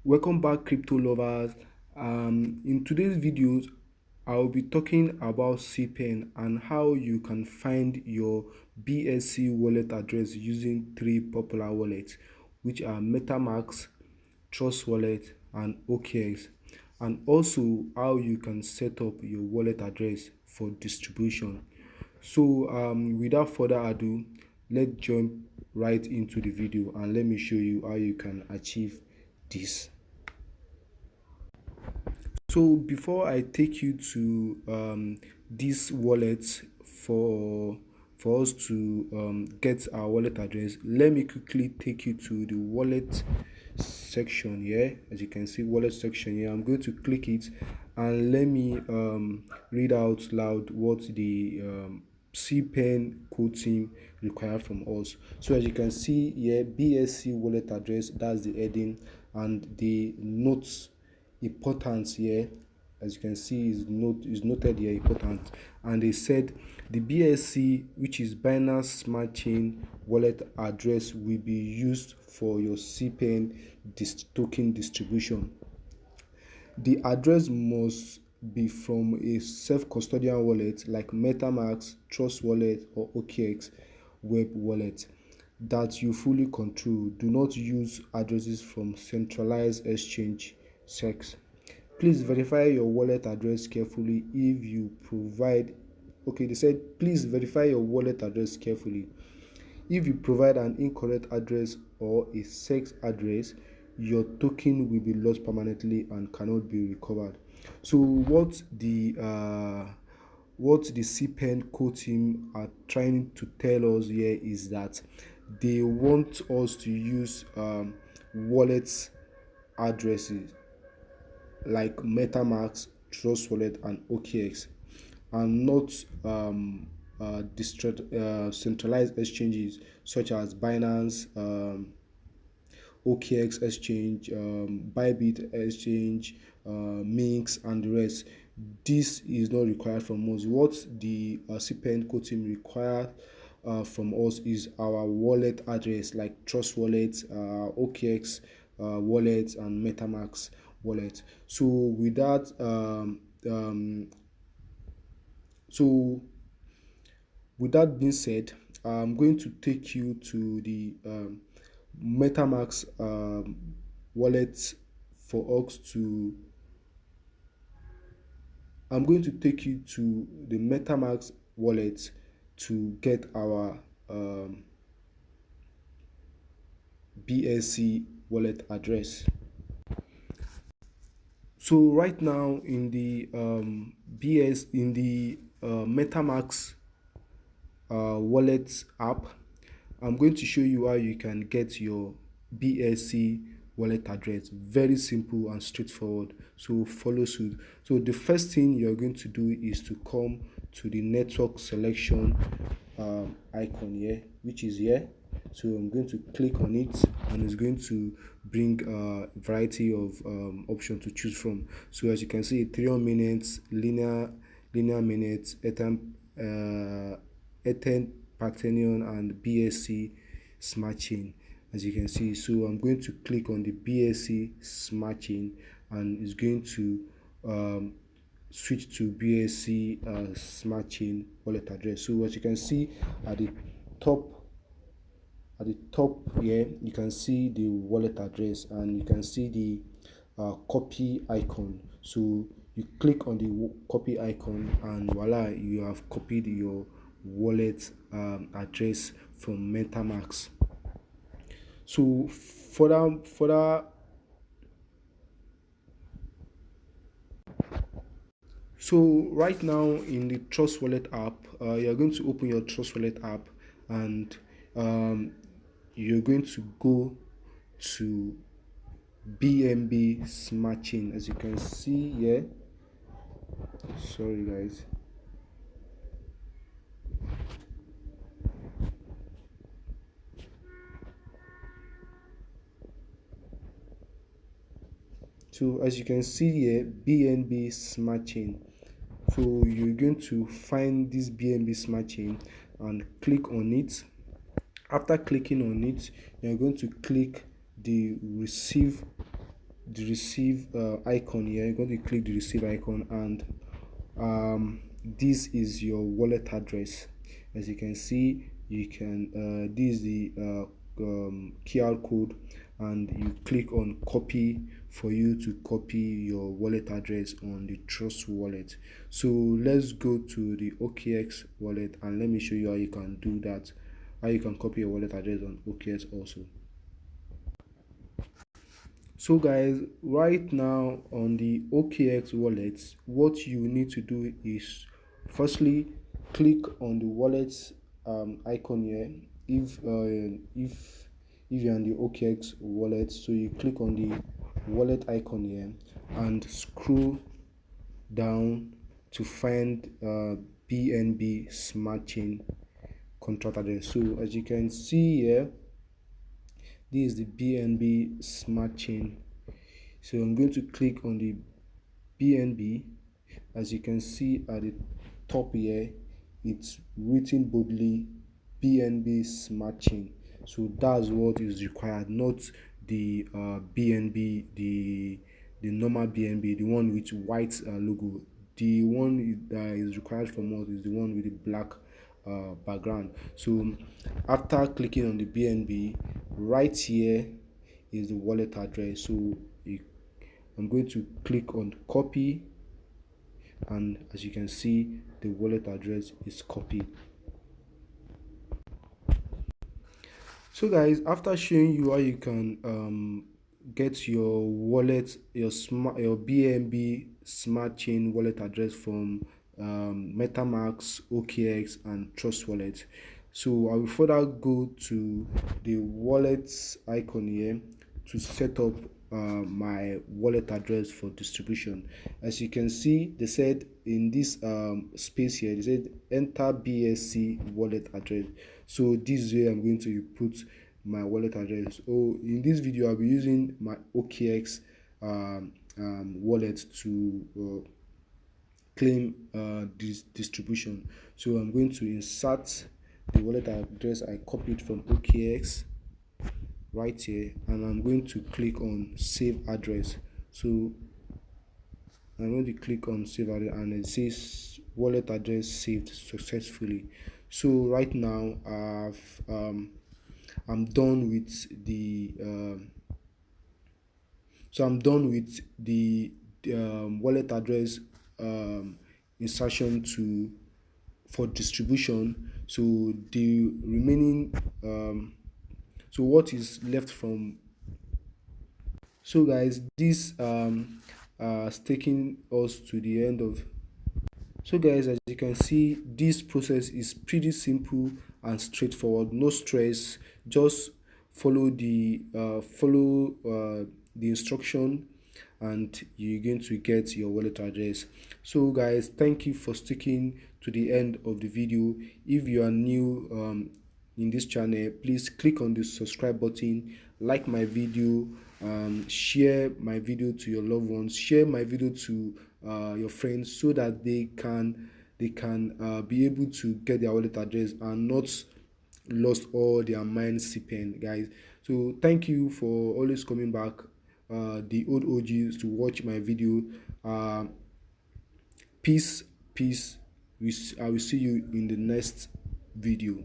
Welcome back, crypto lovers. In today's videos, I'll be talking about Cpen and how you can find your BSC wallet address using three popular wallets, which are MetaMask, Trust Wallet, and OKX, and also how you can set up your wallet address for distribution. So, without further ado, let's jump right into the video and let me show you how you can achieve this. So before I take you to this wallet for us to get our wallet address, let me quickly take you to the wallet section here. As you can see, wallet section here. I'm going to click it and let me read out loud what the Cpen code team require from us. So as you can see here, BSC wallet address, that's the heading, and the notes importance here, as you can see, is noted here, important. And they said the BSC, which is Binance Smart Chain wallet address, will be used for your Cpen token distribution. The address must be from a self-custodian wallet like MetaMask, Trust Wallet, or OKX web wallet that you fully control. Do not use addresses from centralized exchange sex. Please verify your wallet address carefully if you provide. Okay, they said please verify your wallet address carefully. If you provide an incorrect address or a sex address, your token will be lost permanently and cannot be recovered. So what the CPEN core team are trying to tell us here is that they want us to use wallet addresses like MetaMask, Trust Wallet, and OKX, and not centralized exchanges such as Binance, OKX exchange, Bybit exchange, Minx, and the rest. This is not required from us. What the CPN code team require from us is our wallet address like Trust Wallet, OKX wallet, and MetaMask wallet. So with that, so with that being said, I'm going to take you to the MetaMask wallet for us to. I'm going to take you to the MetaMask wallet to get our BSC wallet address. So right now in the MetaMask wallet app, I'm going to show you how you can get your BSC wallet address. Very simple and straightforward. So follow suit. So the first thing you're going to do is to come to the network selection icon here, which is here. So I'm going to click on it and it's going to bring a variety of options to choose from. So as you can see, Ethereum minutes, linear minutes, Ether Partenion, and BSC Smart Chain, as you can see. So I'm going to click on the BSC Smart Chain and it's going to switch to BSC Smart Chain wallet address. So as you can see at the top here, you can see the wallet address and you can see the copy icon. So you click on the copy icon and voila, you have copied your wallet address from MetaMask. So further so right now in the Trust Wallet app, you're going to open your Trust Wallet app and you're going to go to BNB Smart Chain, as you can see here. Sorry guys. So as you can see here, BNB Smart Chain. So you're going to find this BNB Smart Chain and click on it. After clicking on it, you're going to click the receive the receive icon here. You're going to click the receive icon, and this is your wallet address. As you can see, you can this is the QR code, and you click on copy for you to copy your wallet address on the Trust wallet. So let's go to the OKX wallet, and let me show you how you can do that, how you can copy your wallet address on OKX also. So guys, right now on the OKX wallet, what you need to do is firstly click on the wallet icon here. If you're on the OKX wallet, so you click on the wallet icon here and scroll down to find BNB Smart Chain contract address. So as you can see here, this is the BNB Smart Chain. So I'm going to click on the BNB. As you can see at the top here, it's written boldly BNB Smart Chain. So that's what is required, not the BNB, the normal BNB, the one with white logo. The one that is required from us is the one with the black background. So after clicking on the BNB, right here is the wallet address. So I'm going to click on copy, and as you can see, the wallet address is copied. So guys, after showing you how you can get your wallet, your BNB Smart Chain wallet address from MetaMask, OKX, and Trust Wallet, so I will further go to the wallets icon here to set up my wallet address for distribution. As you can see, they said in this space here, they said enter BSC wallet address. So this is where I'm going to put my wallet address. Oh, in this video I'll be using my OKX wallet to claim this distribution. So I'm going to insert the wallet address I copied from OKX right here, and I'm going to click on save address. So I'm going to click on save address, and it says wallet address saved successfully. So right now I'm done with the wallet address insertion for distribution. So the remaining so what is left from, so guys, this is taking us to the end of. So guys, as you can see, this process is pretty simple and straightforward. No stress, just follow the instruction, and you're going to get your wallet address. So guys, thank you for sticking to the end of the video. If you are new in this channel, please click on the subscribe button, like my video, share my video to your loved ones, share my video to your friends, so that they can be able to get their wallet address and not lost all their mind Cpen, guys. So thank you for always coming back, the old OGs, to watch my video. Peace. I will see you in the next video.